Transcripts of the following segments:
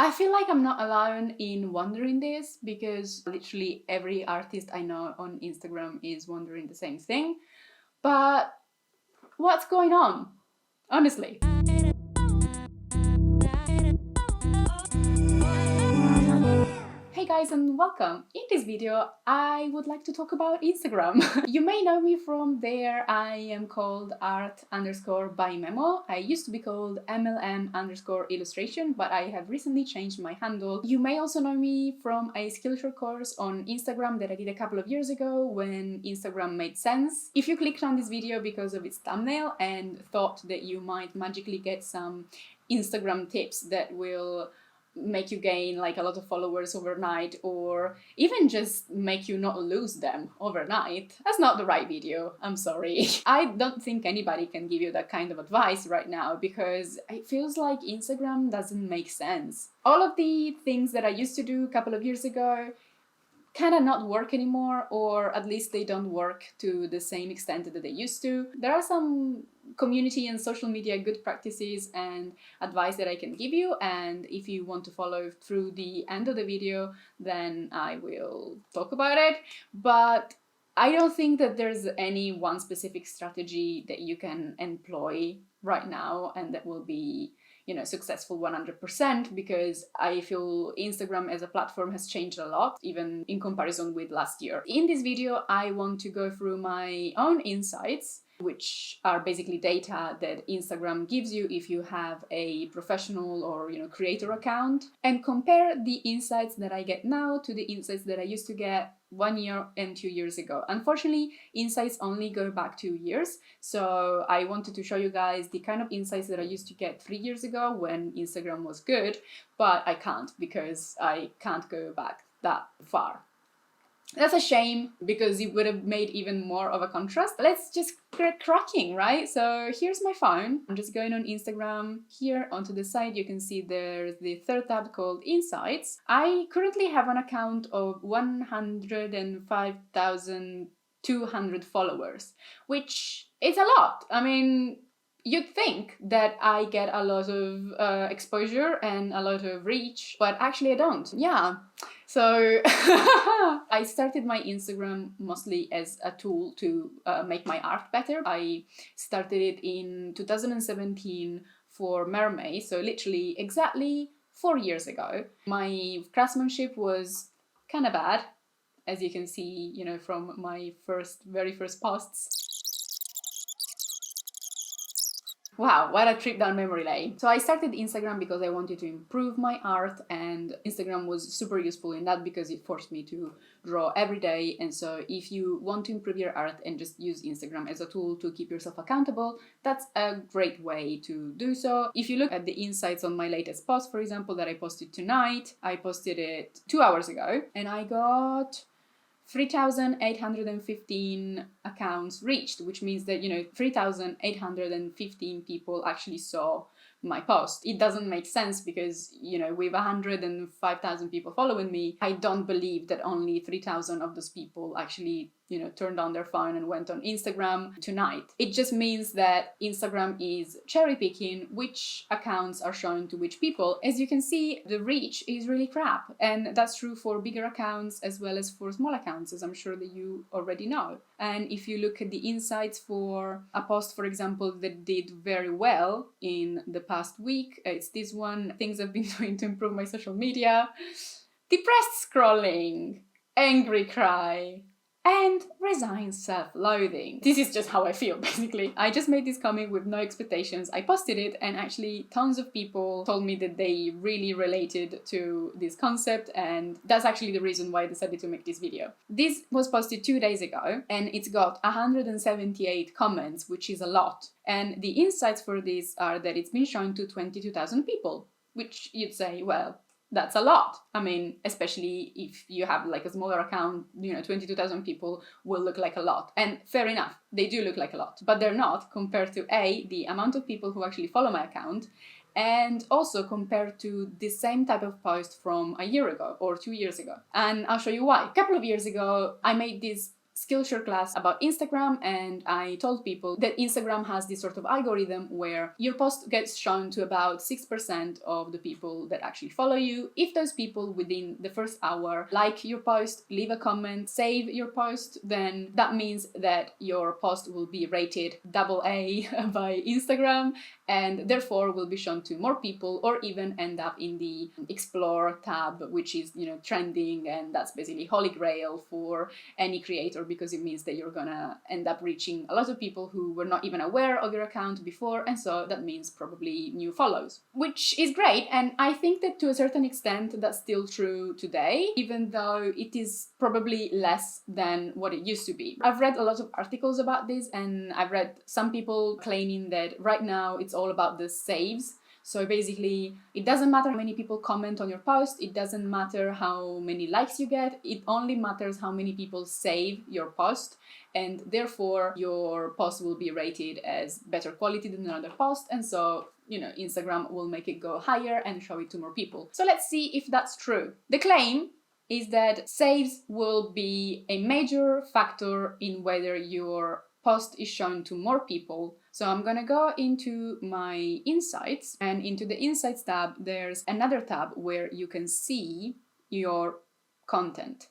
I feel like I'm not alone in wondering this because literally every artist I know on Instagram is wondering the same thing. But what's going on? Honestly. Hey guys and welcome! In this video I would like to talk about Instagram. You may know me from there. I am called art_by_memo. I used to be called MLM_illustration, but I have recently changed my handle. You may also know me from a Skillshare course on Instagram that I did a couple of years ago when Instagram made sense. If you clicked on this video because of its thumbnail and thought that you might magically get some Instagram tips that will make you gain like a lot of followers overnight, or even just make you not lose them overnight, that's not the right video. I'm sorry. I don't think anybody can give you that kind of advice right now because it feels like Instagram doesn't make sense. All of the things that I used to do a couple of years ago kind of not work anymore, or at least they don't work to the same extent that they used to. There are some community and social media good practices and advice that I can give you, and if you want to follow through the end of the video, then I will talk about it. But I don't think that there's any one specific strategy that you can employ right now and that will be, successful 100%, because I feel Instagram as a platform has changed a lot, even in comparison with last year. In this video, I want to go through my own insights, which are basically data that Instagram gives you if you have a professional or creator account, and compare the insights that I get now to the insights that I used to get 1 year and 2 years ago. Unfortunately, insights only go back 2 years, so I wanted to show you guys the kind of insights that I used to get 3 years ago when Instagram was good, but I can't because I can't go back that far. That's a shame because it would have made even more of a contrast. Let's just get cracking, right? So here's my phone. I'm just going on Instagram. Here onto the side you can see there's the third tab called Insights. I currently have an account of 105,200 followers, which is a lot. I mean, you'd think that I get a lot of exposure and a lot of reach, but actually I don't. Yeah. So I started my Instagram mostly as a tool to make my art better. I started it in 2017 for Mermaid, so literally exactly 4 years ago. My craftsmanship was kind of bad, as you can see, from my very first posts. Wow, what a trip down memory lane. So I started Instagram because I wanted to improve my art, and Instagram was super useful in that because it forced me to draw every day. And so if you want to improve your art and just use Instagram as a tool to keep yourself accountable, that's a great way to do so. If you look at the insights on my latest post, for example, that I posted tonight, I posted it 2 hours ago and I got 3,815 accounts reached, which means that 3,815 people actually saw my post. It doesn't make sense because with 105,000 people following me, I don't believe that only 3,000 of those people actually turned on their phone and went on Instagram tonight. It just means that Instagram is cherry picking which accounts are shown to which people. As you can see, the reach is really crap, and that's true for bigger accounts as well as for small accounts, as I'm sure that you already know. And if you look at the insights for a post, for example, that did very well in the past week, it's this one: things I've been doing to improve my social media, depressed scrolling, angry cry, and resigned self-loathing. This is just how I feel, basically. I just made this comic with no expectations. I posted it and actually tons of people told me that they really related to this concept, and that's actually the reason why I decided to make this video. This was posted 2 days ago and it's got 178 comments, which is a lot. And the insights for this are that it's been shown to 22,000 people, which you'd say, well, that's a lot. I mean, especially if you have like a smaller account, 22,000 people will look like a lot. And fair enough, they do look like a lot, but they're not compared to the amount of people who actually follow my account, and also compared to the same type of post from a year ago or 2 years ago. And I'll show you why. A couple of years ago, I made this Skillshare class about Instagram, and I told people that Instagram has this sort of algorithm where your post gets shown to about 6% of the people that actually follow you. If those people within the first hour like your post, leave a comment, save your post, then that means that your post will be rated AA by Instagram, and therefore will be shown to more people, or even end up in the Explore tab, which is, trending, and that's basically holy grail for any creator, because it means that you're gonna end up reaching a lot of people who were not even aware of your account before, and so that means probably new follows, which is great. And I think that to a certain extent that's still true today, even though it is probably less than what it used to be. I've read a lot of articles about this, and I've read some people claiming that right now it's all about the saves. So basically, it doesn't matter how many people comment on your post, it doesn't matter how many likes you get, it only matters how many people save your post, and therefore your post will be rated as better quality than another post, and so, Instagram will make it go higher and show it to more people. So let's see if that's true. The claim is that saves will be a major factor in whether your post is shown to more people. So I'm gonna go into my insights, and into the insights tab there's another tab where you can see your content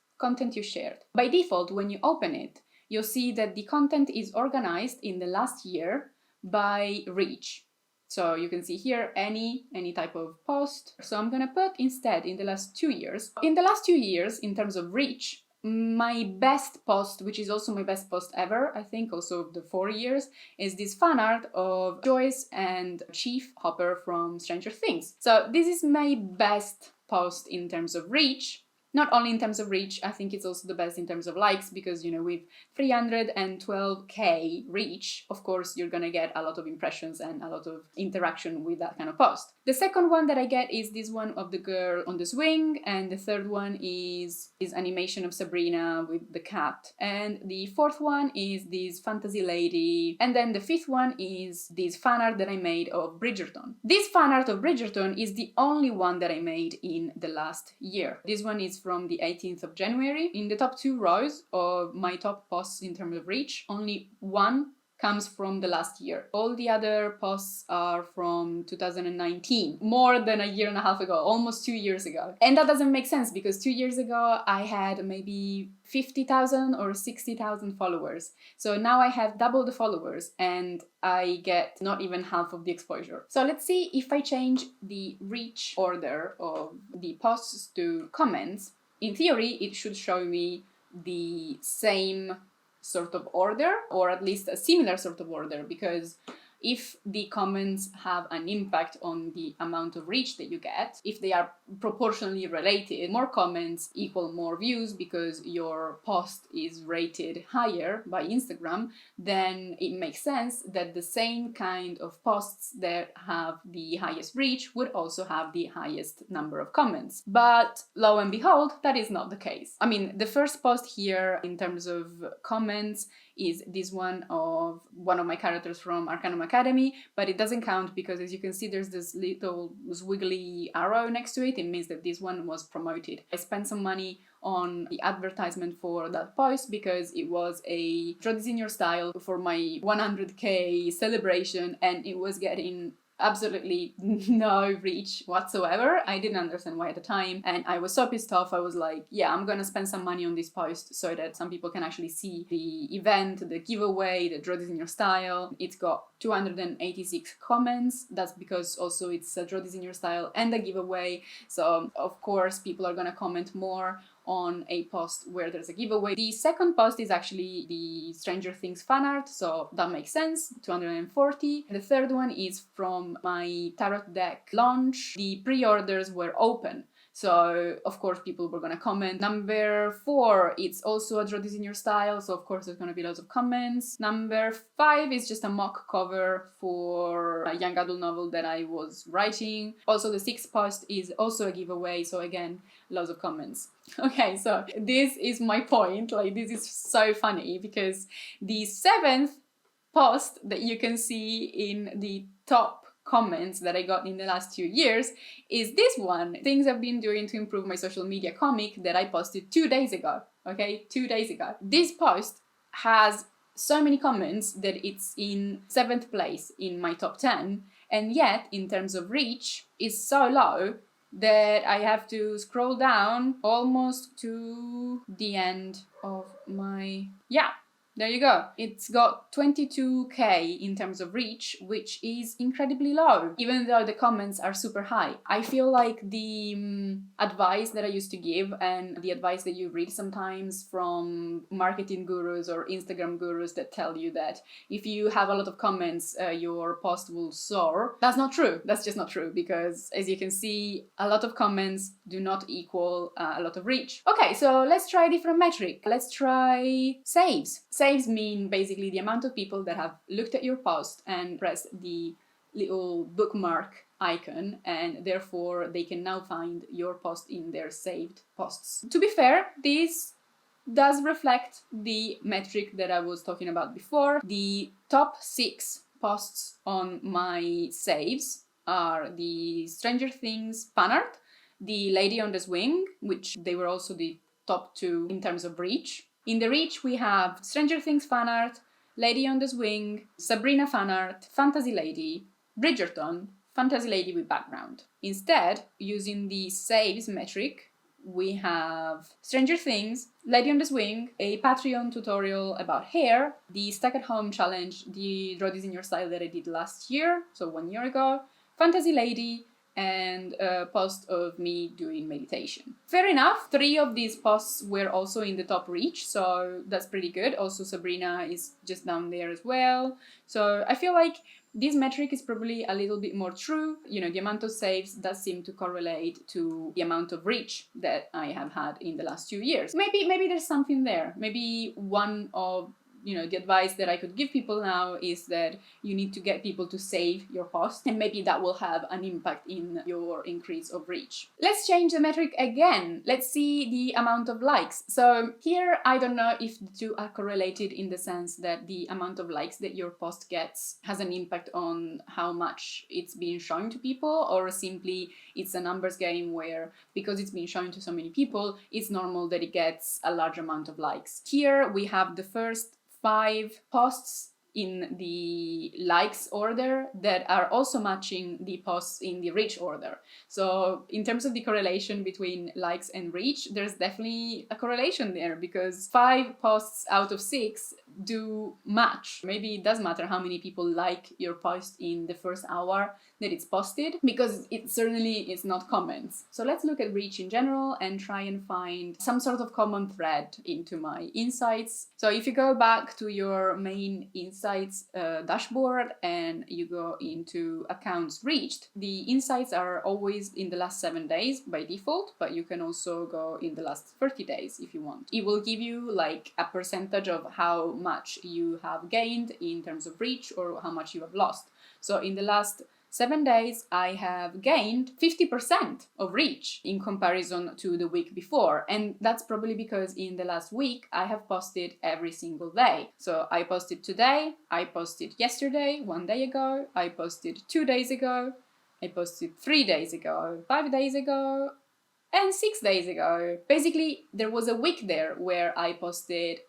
you shared. By default, when you open it, you'll see that the content is organized in the last year by reach. So you can see here any type of post. So I'm gonna put instead in the last 2 years. In the last 2 years, in terms of reach, my best post, which is also my best post ever, I think also of the 4 years, is this fan art of Joyce and Chief Hopper from Stranger Things. So this is my best post in terms of reach. Not only in terms of reach, I think it's also the best in terms of likes, because, with 312k reach, of course, you're gonna get a lot of impressions and a lot of interaction with that kind of post. The second one that I get is this one of the girl on the swing, and the third one is animation of Sabrina with the cat, and the fourth one is this fantasy lady, and then the fifth one is this fan art that I made of Bridgerton. This fan art of Bridgerton is the only one that I made in the last year. This one is from the 18th of January. In the top 2 rows of my top posts in terms of reach, only one comes from the last year. All the other posts are from 2019, more than a year and a half ago, almost 2 years ago. And that doesn't make sense, because 2 years ago I had maybe 50,000 or 60,000 followers. So now I have double the followers and I get not even half of the exposure. So let's see if I change the reach order of the posts to comments. In theory, it should show me the same sort of order, or at least a similar sort of order, because if the comments have an impact on the amount of reach that you get, if they are proportionally related, more comments equal more views because your post is rated higher by Instagram, then it makes sense that the same kind of posts that have the highest reach would also have the highest number of comments. But lo and behold, that is not the case. I mean, the first post here in terms of comments is this one of my characters from Arcanum Academy, but it doesn't count because, as you can see, there's this little squiggly arrow next to it. It means that this one was promoted. I spent some money on the advertisement for that post because it was a Draw This in Your Style for my 100k celebration, and it was getting absolutely no reach whatsoever. I didn't understand why at the time, and I was so pissed off. I was like, yeah, I'm gonna spend some money on this post so that some people can actually see the event, the giveaway, the Draw This in Your Style. It's got 286 comments. That's because also it's a Draw This in Your Style and a giveaway, so of course people are gonna comment more on a post where there's a giveaway. The second post is actually the Stranger Things fan art, so that makes sense, 240. The third one is from my tarot deck launch. The pre-orders were open, so of course people were gonna comment. Number 4, it's also a Draw This in Your Style, so of course there's gonna be lots of comments. Number 5 is just a mock cover for a young adult novel that I was writing. Also the 6th post is also a giveaway, so again, lots of comments. Okay, so this is my point, like this is so funny because the 7th post that you can see in the top comments that I got in the last 2 years is this one, things I've been doing to improve my social media comic, that I posted 2 days ago. okay, 2 days ago. This post has so many comments that it's in 7th place in my top 10, and yet in terms of reach it's so low that I have to scroll down almost to the end of my... yeah, there you go. It's got 22k in terms of reach, which is incredibly low, even though the comments are super high. I feel like the advice that I used to give and the advice that you read sometimes from marketing gurus or Instagram gurus that tell you that if you have a lot of comments, your post will soar. That's not true. That's just not true, because as you can see, a lot of comments do not equal a lot of reach. Okay, so let's try a different metric. Let's try saves. Saves mean basically the amount of people that have looked at your post and pressed the little bookmark icon, and therefore they can now find your post in their saved posts. To be fair, this does reflect the metric that I was talking about before. The top 6 posts on my saves are the Stranger Things fan art, the Lady on the Swing, which they were also the top 2 in terms of reach. In the reach we have Stranger Things fan art, Lady on the Swing, Sabrina fan art, Fantasy Lady, Bridgerton, Fantasy Lady with background. Instead, using the saves metric, we have Stranger Things, Lady on the Swing, a Patreon tutorial about hair, the Stuck at Home challenge, the Draw This in Your Style that I did last year, so 1 year ago, Fantasy Lady, and a post of me doing meditation. Fair enough, 3 of these posts were also in the top reach, so that's pretty good. Also Sabrina is just down there as well. So I feel like this metric is probably a little bit more true. You know, the amount of saves does seem to correlate to the amount of reach that I have had in the last 2 years. Maybe there's something there. Maybe one of the advice that I could give people now is that you need to get people to save your post, and maybe that will have an impact in your increase of reach. Let's change the metric again. Let's see the amount of likes. So here, I don't know if the two are correlated in the sense that the amount of likes that your post gets has an impact on how much it's being shown to people, or simply it's a numbers game where, because it's being shown to so many people, it's normal that it gets a large amount of likes. Here we have the first 5 posts in the likes order that are also matching the posts in the reach order. So in terms of the correlation between likes and reach, there's definitely a correlation there, because 5 posts out of 6 do match. Maybe it does matter how many people like your post in the first hour that it's posted, because it certainly is not comments. So let's look at reach in general and try and find some sort of common thread into my insights. So if you go back to your main insights dashboard and you go into accounts reached, the insights are always in the last 7 days by default, but you can also go in the last 30 days if you want. It will give you like a percentage of how much you have gained in terms of reach or how much you have lost. So in the last 7 days, I have gained 50% of reach in comparison to the week before. And that's probably because in the last week, I have posted every single day. So I posted today, I posted yesterday, 1 day ago, I posted 2 days ago, I posted 3 days ago, 5 days ago, and 6 days ago. Basically, there was a week there where I posted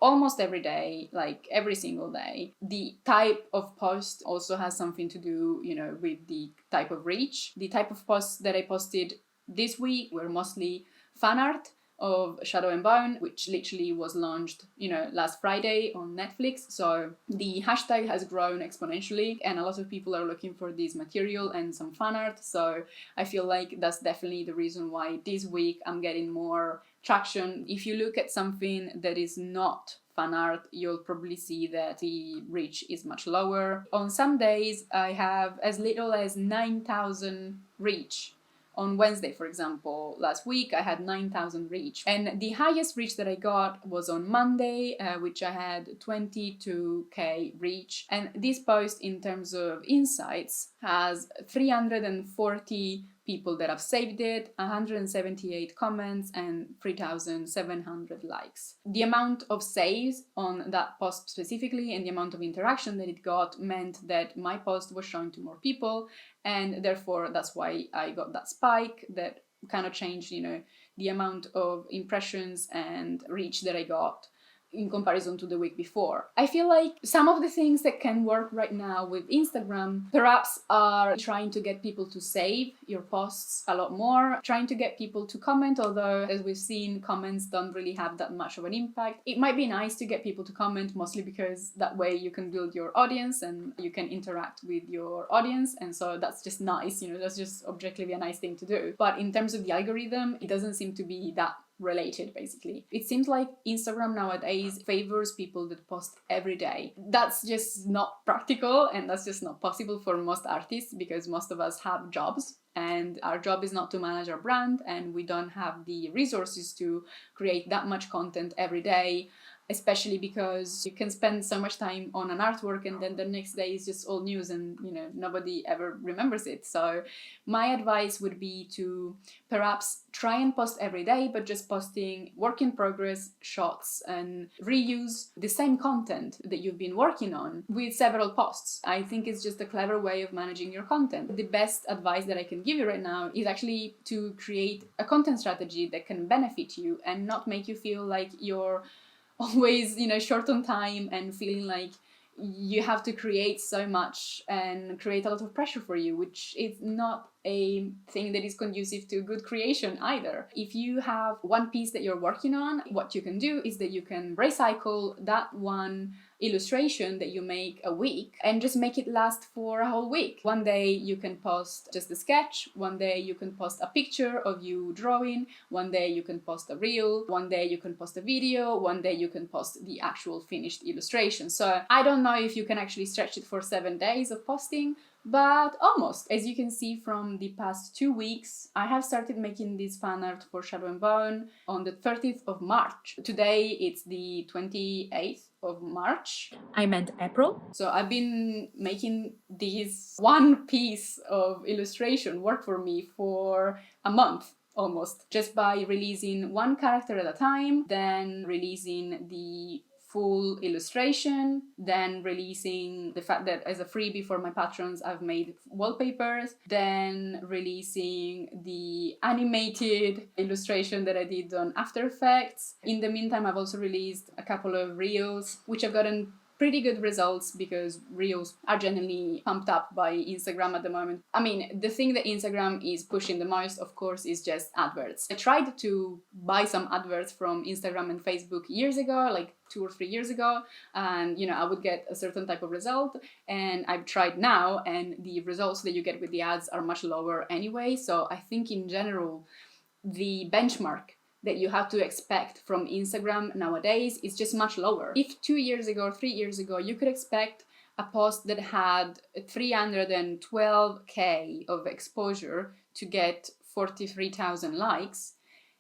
almost every day, like every single day. The type of post also has something to do, with the type of reach. The type of posts that I posted this week were mostly fan art of Shadow and Bone, which literally was launched, last Friday on Netflix. So the hashtag has grown exponentially and a lot of people are looking for this material and some fan art. So I feel like that's definitely the reason why this week I'm getting more traction. If you look at something that is not fan art, you'll probably see that the reach is much lower. On some days, I have as little as 9,000 reach. On Wednesday, for example, last week, I had 9,000 reach. And the highest reach that I got was on Monday, which I had 22k reach. And this post, in terms of insights, has 340 people that have saved it, 178 comments, and 3,700 likes. The amount of saves on that post specifically and the amount of interaction that it got meant that my post was shown to more people, and therefore that's why I got that spike that kind of changed, the amount of impressions and reach that I got in comparison to the week before. I feel like some of the things that can work right now with Instagram perhaps are trying to get people to save your posts a lot more, trying to get people to comment, although as we've seen, comments don't really have that much of an impact. It might be nice to get people to comment, mostly because that way you can build your audience and you can interact with your audience, and so that's just nice, that's just objectively a nice thing to do. But in terms of the algorithm, it doesn't seem to be that related, basically. It seems like Instagram nowadays favors people that post every day. That's just not practical, and that's just not possible for most artists, because most of us have jobs and our job is not to manage our brand, and we don't have the resources to create that much content every day, especially because you can spend so much time on an artwork and then the next day is just old news and nobody ever remembers it. So my advice would be to perhaps try and post every day, but just posting work in progress shots and reuse the same content that you've been working on with several posts. I think it's just a clever way of managing your content. The best advice that I can give you right now is actually to create a content strategy that can benefit you and not make you feel like you're always, short on time and feeling like you have to create so much and create a lot of pressure for you, which is not a thing that is conducive to good creation either. If you have one piece that you're working on, what you can do is that you can recycle that one illustration that you make a week and just make it last for a whole week. One day you can post just a sketch, one day you can post a picture of you drawing, one day you can post a reel, one day you can post a video, one day you can post the actual finished illustration. So I don't know if you can actually stretch it for 7 days of posting, but almost. As you can see from the past 2 weeks, I have started making this fan art for Shadow and Bone on the 30th of March. Today it's the 28th of March. I meant April. So I've been making this one piece of illustration work for me for a month almost, just by releasing one character at a time, then releasing the full illustration, then releasing the fact that as a freebie for my patrons I've made wallpapers, then releasing the animated illustration that I did on After Effects. In the meantime, I've also released a couple of reels, which have gotten pretty good results because reels are generally pumped up by Instagram at the moment. I mean, the thing that Instagram is pushing the most, of course, is just adverts. I tried to buy some adverts from Instagram and Facebook years ago, like 2 or 3 years ago, and I would get a certain type of result, and I've tried now and the results that you get with the ads are much lower anyway. So I think in general the benchmark that you have to expect from Instagram nowadays is just much lower. If 2 years ago or 3 years ago you could expect a post that had 312k of exposure to get 43,000 likes,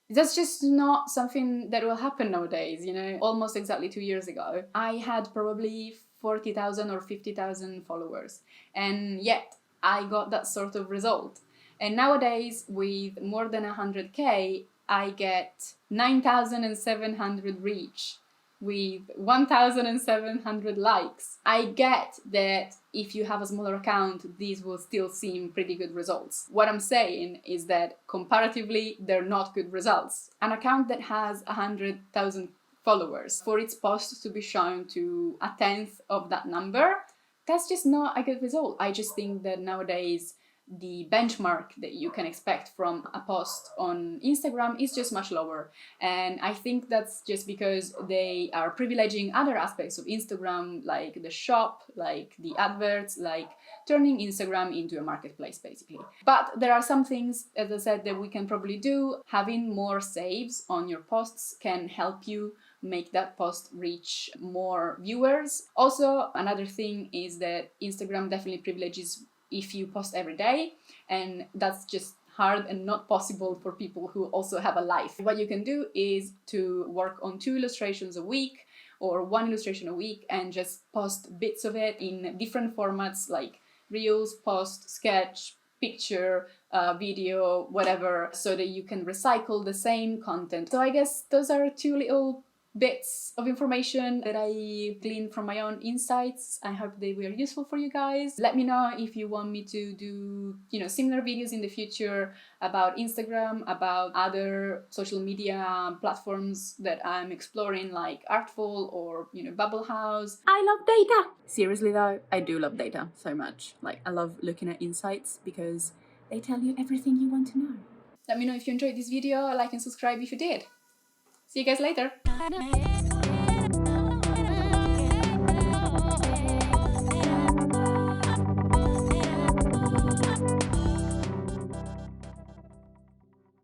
that's just not something that will happen nowadays. Almost exactly 2 years ago I had probably 40,000 or 50,000 followers, and yet I got that sort of result. And nowadays with more than 100k I get 9,700 reach with 1,700 likes. I get that if you have a smaller account, these will still seem pretty good results. What I'm saying is that comparatively, they're not good results. An account that has 100,000 followers, for its post to be shown to a tenth of that number, that's just not a good result. I just think that nowadays the benchmark that you can expect from a post on Instagram is just much lower. And I think that's just because they are privileging other aspects of Instagram, like the shop, like the adverts, like turning Instagram into a marketplace, basically. But there are some things, as I said, that we can probably do. Having more saves on your posts can help you make that post reach more viewers. Also, another thing is that Instagram definitely privileges if you post every day, and that's just hard and not possible for people who also have a life. What you can do is to work on 2 illustrations a week or 1 illustration a week and just post bits of it in different formats like reels, post, sketch, picture, video, whatever, so that you can recycle the same content. So I guess those are 2 little bits of information that I gleaned from my own insights. I hope they were useful for you guys. Let me know if you want me to do, similar videos in the future about Instagram, about other social media platforms that I'm exploring, like Artful or, Bubble House. I love data! Seriously though, I do love data so much. Like, I love looking at insights because they tell you everything you want to know. Let me know if you enjoyed this video, like and subscribe if you did. See you guys later!